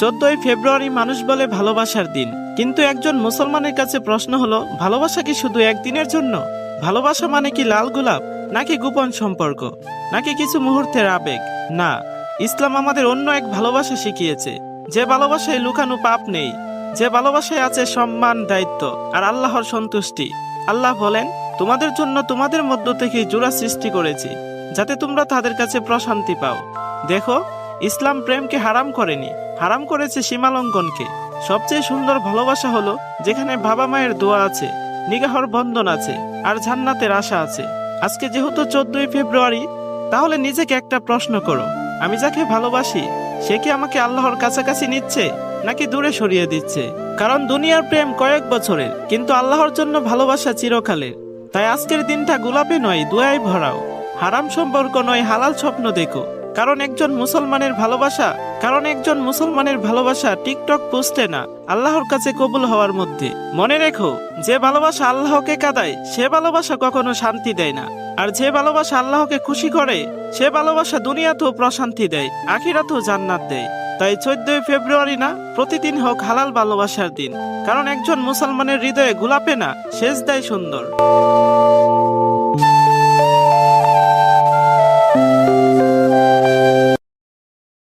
14ই ফেব্রুয়ারি মানুষ বলে ভালোবাসার দিন, কিন্তু একজন মুসলমানের কাছে প্রশ্ন হলো, ভালোবাসা কি শুধু একদিনের জন্য? ভালোবাসা মানে কি লাল গোলাপ, নাকি গোপন সম্পর্ক, নাকি কিছু মুহূর্তের আবেগ? না, ইসলাম আমাদের অন্য এক ভালোবাসা শিখিয়েছে, যে ভালোবাসায় লুকানো পাপ নেই, যে ভালোবাসায় আছে সম্মান, দায়িত্ব আর আল্লাহর সন্তুষ্টি। আল্লাহ বলেন, তোমাদের জন্য তোমাদের মধ্য থেকে জোড়া সৃষ্টি করেছি, যাতে তোমরা তাদের কাছে প্রশান্তি পাও। দেখো, ইসলাম প্রেমকে হারাম করেনি, হারাম করেছে সীমালঙ্ঘনকে। সবচেয়ে সুন্দর ভালোবাসা হলো যেখানে বাবা মায়ের দোয়া আছে, নিগাহর বন্ধন আছে আর জান্নাতের আশা আছে। আজকে যেহেতু 14ই ফেব্রুয়ারি, তাহলে নিজেকে একটা প্রশ্ন করো, আমি যাকে ভালোবাসি সে কি আমাকে আল্লাহর কাছাকাছি নিচ্ছে নাকি দূরে সরিয়ে দিচ্ছে? কারণ দুনিয়ার প্রেম কয়েক বছরের, কিন্তু আল্লাহর জন্য ভালোবাসা চিরকালের। তাই আজকের দিনটা গোলাপে নয়, দোয়ায় ভরাও। হারাম সম্পর্ক নয়, হালাল স্বপ্ন দেখো। কারণ একজন মুসলমানের ভালোবাসা টিকটক পোস্টে না, আল্লাহর কাছে কবুল হওয়ার মধ্যে। মনে রেখো, যে ভালোবাসা আল্লাহকে কাঁদায় সে ভালোবাসা কখনো শান্তি দেয় না, আর যে ভালোবাসা আল্লাহকে খুশি করে সে ভালোবাসা দুনিয়াতেও প্রশান্তি দেয়, আখিরাতেও জান্নাত দেয়। তাই 14ই ফেব্রুয়ারি না, প্রতিদিন হোক হালাল ভালোবাসার দিন। কারণ একজন মুসলমানের হৃদয়ে গোলাপে না, সেজদায় সুন্দর।